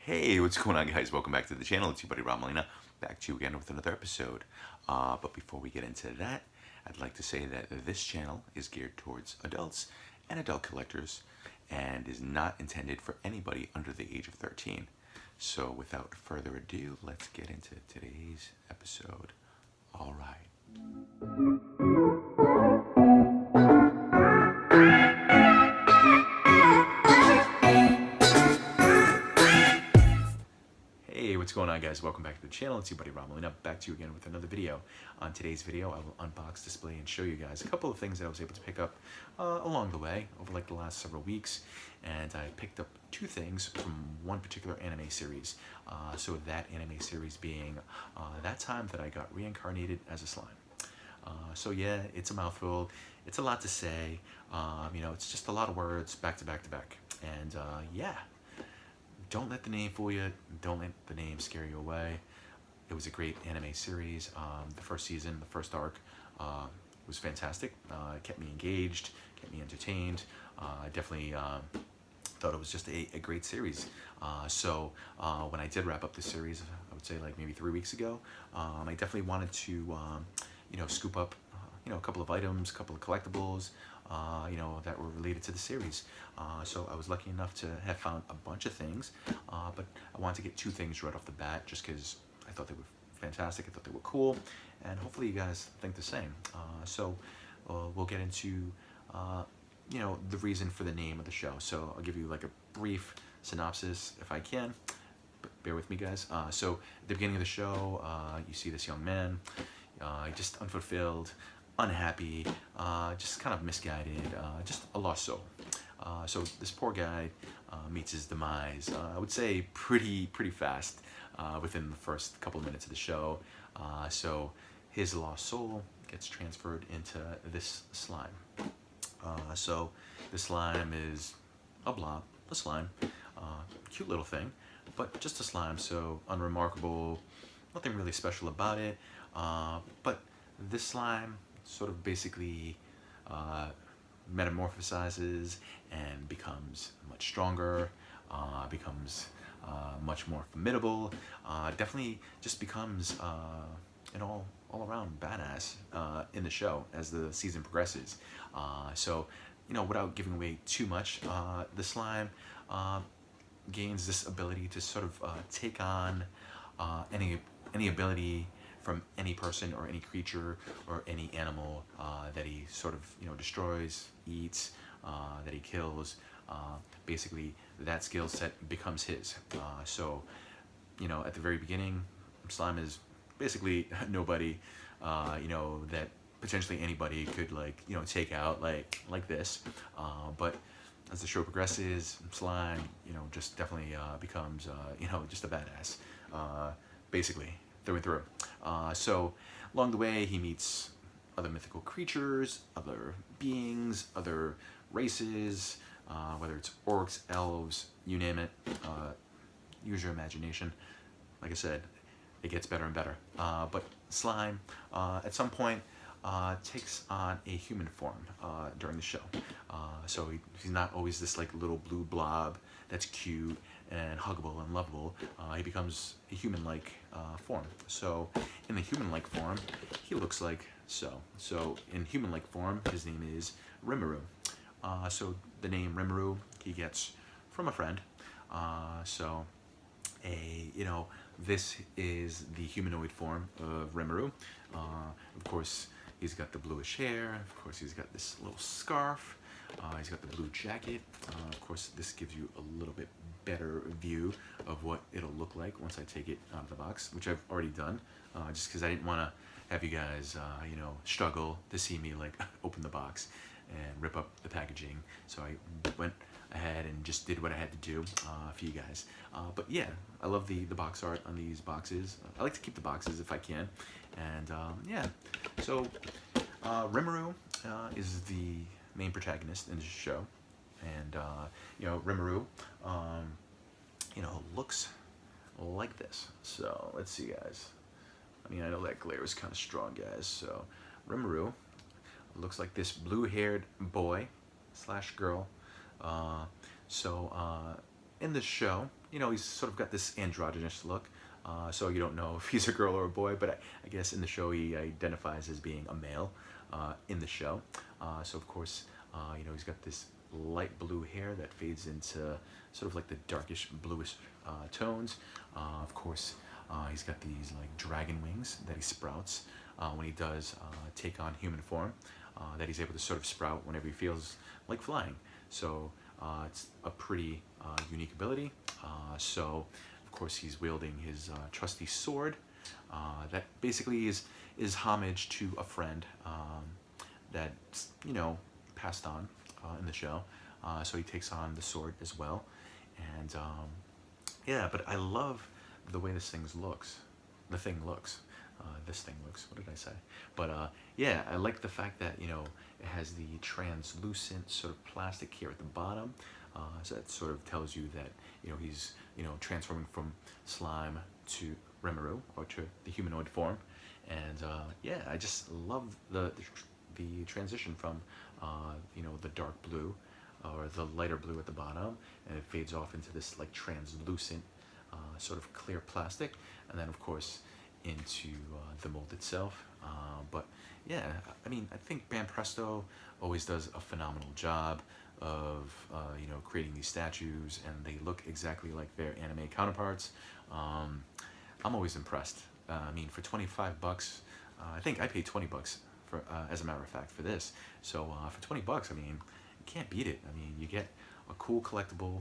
Hey, what's going on, guys? Welcome back to the channel. It's your buddy Rob Molina, back to you again with another episode. But before we get into that, I'd like to say that this channel is geared towards adults and adult collectors and is not intended for anybody under the age of 13. So without further ado, let's get into today's episode. All right. Hey, what's going on, guys? Welcome back to the channel. It's your buddy Rob Molina, back to you again with another video. On today's video, I will unbox, display, and show you guys a couple of things that I was able to pick up along the way over like the last several weeks. And I picked up two things from one particular anime series. So that anime series being that time that I got reincarnated as a slime. So yeah, it's a mouthful. It's a lot to say. It's just a lot of words back to back to back. And yeah. Don't let the name fool you. Don't let the name scare you away. It was a great anime series. The first season, the first arc, was fantastic. It kept me engaged, kept me entertained. I definitely thought it was just a great series. So when I did wrap up the series, I would say like maybe 3 weeks ago, I definitely wanted to, scoop up, a couple of items, a couple of collectibles, that were related to the series. So I was lucky enough to have found a bunch of things, but I wanted to get two things right off the bat just because I thought they were fantastic, I thought they were cool, and hopefully you guys think the same. So we'll get into, the reason for the name of the show. So I'll give you like a brief synopsis if I can. Bear with me, guys. So at the beginning of the show, you see this young man, just unfulfilled, unhappy, just kind of misguided, just a lost soul. So this poor guy meets his demise, I would say pretty fast, within the first couple of minutes of the show. So his lost soul gets transferred into this slime. So the slime is a blob, a slime, cute little thing, but just a slime, so unremarkable, nothing really special about it. But this slime sort of basically metamorphosizes and becomes much stronger, becomes much more formidable, definitely just becomes an all-around badass in the show as the season progresses. So, without giving away too much, the slime gains this ability to sort of take on any ability from any person or any creature or any animal that he sort of destroys, eats, that he kills. Basically, that skill set becomes his. So, at the very beginning, slime is basically nobody, that potentially anybody could take out like this. But as the show progresses, slime, just definitely becomes, just a badass, basically through and through. So along the way, he meets other mythical creatures, other beings, other races, whether it's orcs, elves, you name it. Use your imagination. Like I said, it gets better and better. But slime, at some point, takes on a human form during the show. So he's not always this little blue blob that's cute and huggable and lovable. He becomes a human-like form. So in the human-like form, he looks like so. So in human-like form, his name is Rimuru. So the name Rimuru he gets from a friend. This is the humanoid form of Rimuru. Of course, he's got the bluish hair. Of course, he's got this little scarf. He's got the blue jacket. Of course, this gives you a little bit better view of what it'll look like once I take it out of the box, which I've already done, just because I didn't want to have you guys, struggle to see me open the box and rip up the packaging. So I went ahead and just did what I had to do for you guys. But yeah, I love the box art on these boxes. I like to keep the boxes if I can. And yeah, so Rimuru is the main protagonist in the show. And Rimuru, looks like this. So let's see, guys. I know that glare is kind of strong, guys. So Rimuru looks like this blue-haired boy / girl. In the show, you know, he's sort of got this androgynous look. So you don't know if he's a girl or a boy, but I guess in the show he identifies as being a male in the show. So of course, you know, he's got this light blue hair that fades into sort of like the darkish bluish tones. Of course, he's got these like dragon wings that he sprouts when he does take on human form, that he's able to sort of sprout whenever he feels like flying. So it's a pretty unique ability. So of course he's wielding his trusty sword that basically is homage to a friend that's, you know, passed on in the show. So he takes on the sword as well. And yeah, but I love the way this thing looks. This thing looks, what did I say? But yeah, I like the fact that, you know, it has the translucent sort of plastic here at the bottom. So that sort of tells you that, you know, he's, you know, transforming from slime to Rimuru, or to the humanoid form. And yeah, I just love the transition from, you know, the dark blue or the lighter blue at the bottom, and it fades off into this like translucent sort of clear plastic, and then of course into the mold itself. But yeah, I mean, I think Banpresto always does a phenomenal job of you know, creating these statues, and they look exactly like their anime counterparts. I'm always impressed. I mean, for 25 bucks, I think I paid 20 bucks for, as a matter of fact, for this. So for 20 bucks, I mean, you can't beat it. I mean, you get a cool collectible,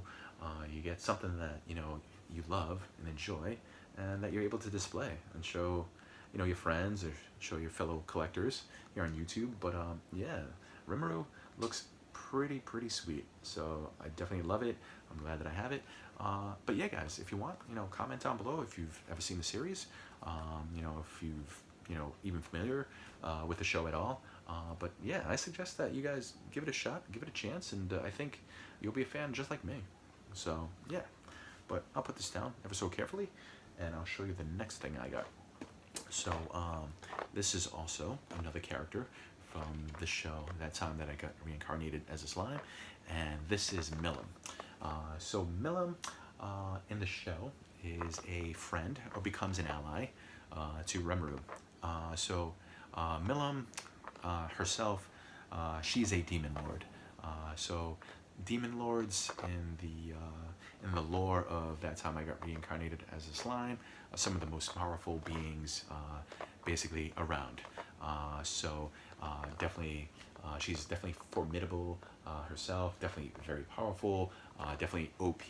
you get something that, you know, you love and enjoy, and that you're able to display and show, you know, your friends or show your fellow collectors here on YouTube. But yeah, Rimuru looks pretty sweet. So I definitely love it. I'm glad that I have it. But yeah, guys, if you want, you know, comment down below if you've ever seen the series. You know, if you've, you know, even familiar with the show at all. But yeah, I suggest that you guys give it a shot, give it a chance, and I think you'll be a fan just like me. So yeah, but I'll put this down ever so carefully, and I'll show you the next thing I got. So this is also another character from the show, that time that I got reincarnated as a slime, and this is Melhem. So Melhem in the show is a friend, or becomes an ally to Rimuru. So Melhem herself, she's a demon lord. So demon lords in the lore of that time I got reincarnated as a slime are some of the most powerful beings basically around. So definitely, she's definitely formidable herself, definitely very powerful, definitely OP,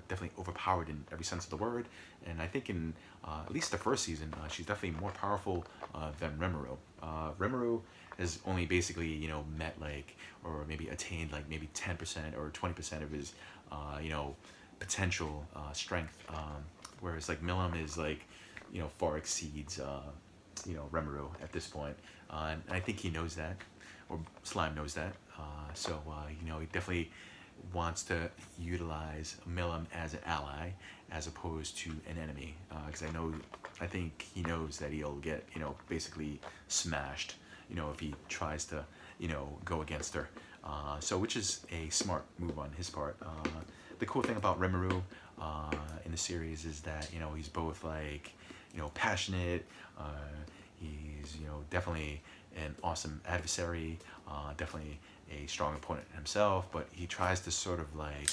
definitely overpowered in every sense of the word. And I think in at least the first season, she's definitely more powerful than Rimuru. Rimuru has only basically, you know, met like, or maybe attained like maybe 10% or 20% of his, you know, potential strength. Whereas like Melhem is like, you know, far exceeds, you know, Rimuru at this point. And I think he knows that, or Slime knows that. So, you know, he definitely wants to utilize Melhem as an ally as opposed to an enemy. Because I think he knows that he'll get, you know, basically smashed, you know, if he tries to, you know, go against her. So, which is a smart move on his part. The cool thing about Rimuru in the series is that, you know, he's both like, you know, passionate. He's, you know, definitely an awesome adversary, definitely a strong opponent himself, but he tries to sort of like,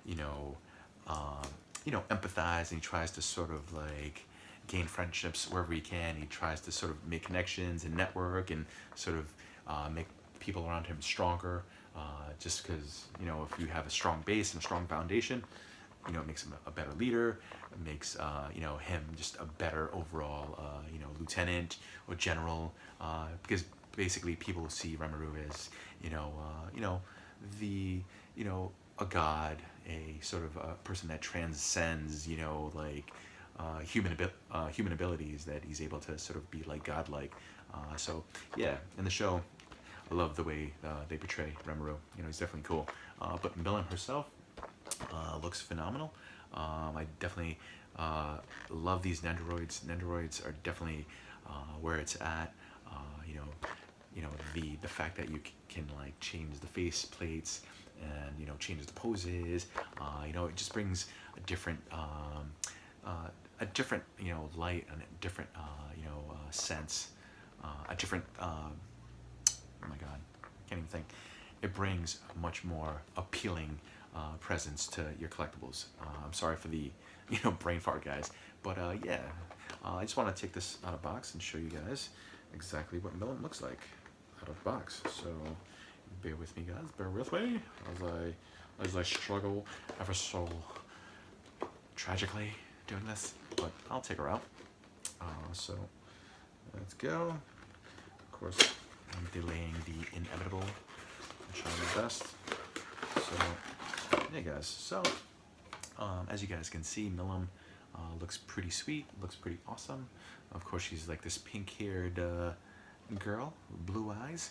you know, empathize, and he tries to sort of like gain friendships wherever he can. He tries to sort of make connections and network and sort of make people around him stronger, just because, you know, if you have a strong base and a strong foundation, you know, it makes him a better leader. It makes, you know, him just a better overall, you know, lieutenant or general, because basically people see Rimuru as, you know, a god, a sort of a person that transcends, you know, like human abilities, that he's able to sort of be like godlike. So yeah, in the show, I love the way they portray Rimuru. You know, he's definitely cool. But Melhem herself looks phenomenal. I definitely love these Nendoroids. Nendoroids are definitely where it's at. You know, the fact that you can like change the face plates and changes the poses. It just brings a different light and a different sense, a different oh my god, I can't even think. It brings a much more appealing presence to your collectibles. I'm sorry for the brain fart, guys, but yeah, I just want to take this out of box and show you guys exactly what Melhem looks like out of box. So bear with me, guys, bear with me as I struggle ever so tragically doing this, but I'll take her out. So let's go. Of course, I'm delaying the inevitable. I'm trying my best. So yeah, guys, so as you guys can see, Melhem looks pretty sweet, looks pretty awesome. Of course, she's like this pink-haired girl with blue eyes.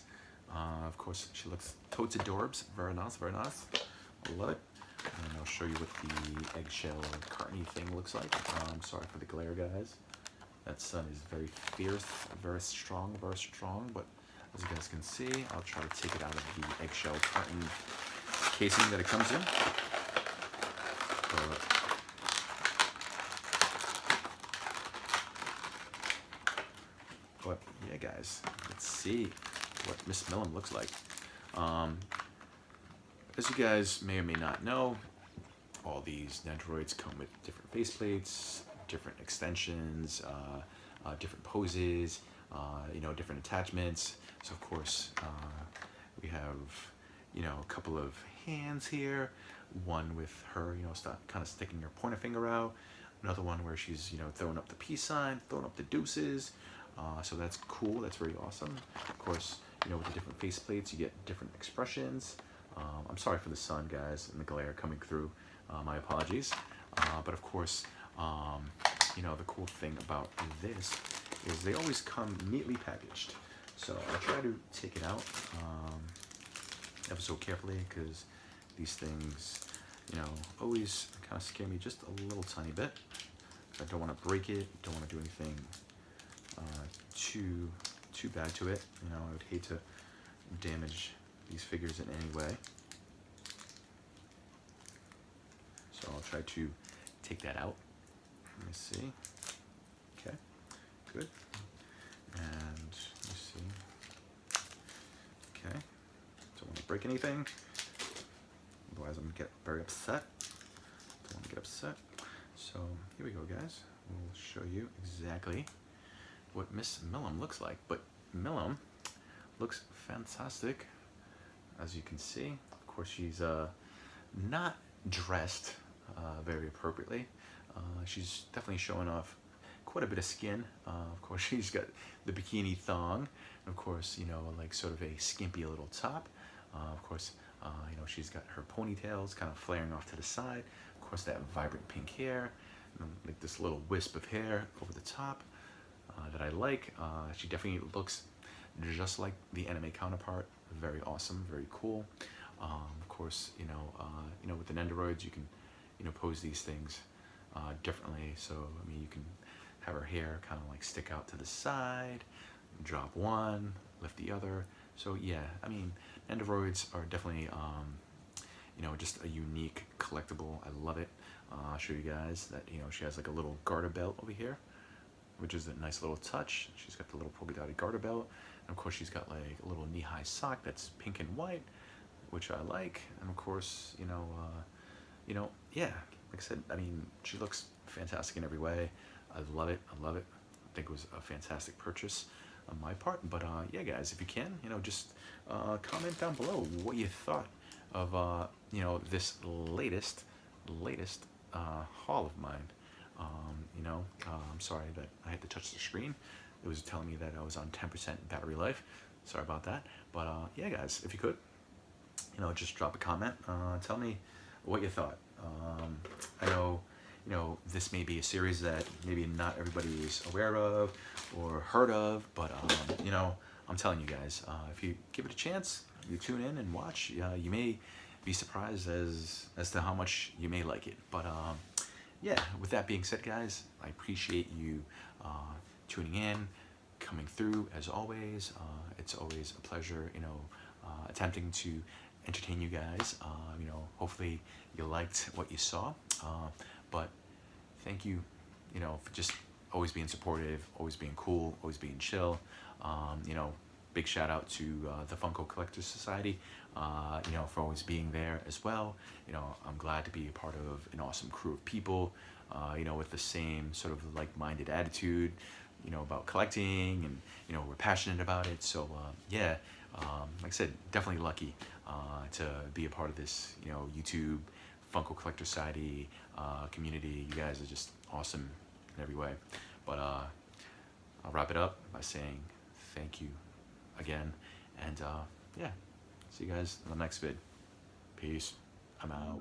Of course, she looks totes adorbs. Very nice, very nice. I love it. And I'll show you what the eggshell cartony thing looks like. I'm sorry for the glare, guys. That sun is very fierce, very strong, but as you guys can see, I'll try to take it out of the eggshell carton casing that it comes in. But yeah, guys, let's see what Miss Melhem looks like. As you guys may or may not know, all these Nendoroids come with different faceplates, different extensions, different poses, different attachments. So of course, we have, a couple of hands here, one with her, kind of sticking her pointer finger out, another one where she's, throwing up the peace sign, throwing up the deuces. So that's cool, that's very awesome. Of course, with the different faceplates, you get different expressions. I'm sorry for the sun, guys, and the glare coming through. My apologies. But of course, the cool thing about this is they always come neatly packaged. So I'll try to take it out ever so carefully, because these things, always kind of scare me just a little tiny bit. I don't want to break it, don't want to do anything too bad to it. I would hate to damage these figures in any way. So I'll try to take that out. Let me see. Okay, good. And let me see. Okay, don't want to break anything. Otherwise I'm gonna get very upset. Don't want to get upset. So here we go, guys. We'll show you exactly what Miss Melhem looks like. But Melhem looks fantastic, as you can see. Of course, she's not dressed very appropriately. She's definitely showing off quite a bit of skin. Of course, she's got the bikini thong, and of course, like sort of a skimpy little top. Of course, she's got her ponytails kind of flaring off to the side. Of course, that vibrant pink hair, and like this little wisp of hair over the top that I like. She definitely looks just like the anime counterpart. Very awesome, very cool. Of course, with the Nendoroids, you can, pose these things differently. So, I mean, you can have her hair kind of like stick out to the side, drop one, lift the other. So yeah, I mean, Nendoroids are definitely, just a unique collectible. I love it. I'll show you guys that, she has like a little garter belt over here, which is a nice little touch. She's got the little polka dotted garter belt. And of course, she's got like a little knee-high sock that's pink and white, which I like. And of course, yeah, like I said, I mean, she looks fantastic in every way. I love it. I love it. I think it was a fantastic purchase on my part. But yeah, guys, if you can, just comment down below what you thought of, this latest haul of mine. I'm sorry that I had to touch the screen. It was telling me that I was on 10% battery life. Sorry about that. But yeah, guys, if you could, just drop a comment. Tell me what you thought. I know, this may be a series that maybe not everybody is aware of or heard of, but I'm telling you guys, if you give it a chance, you tune in and watch, you may be surprised as to how much you may like it. But yeah, with that being said, guys, I appreciate you tuning in, coming through as always. It's always a pleasure, attempting to entertain you guys. You know, hopefully you liked what you saw. But thank you, you know, for just always being supportive, always being cool, always being chill. You know, big shout out to the Funko Collectors Society, you know, for always being there as well. You know, I'm glad to be a part of an awesome crew of people, you know, with the same sort of like-minded attitude, you know, about collecting, and, you know, we're passionate about it. So, yeah, like I said, definitely lucky to be a part of this, you know, YouTube Funko Collector Society community. You guys are just awesome in every way. But I'll wrap it up by saying thank you again, and yeah, see you guys in the next vid. Peace. I'm out.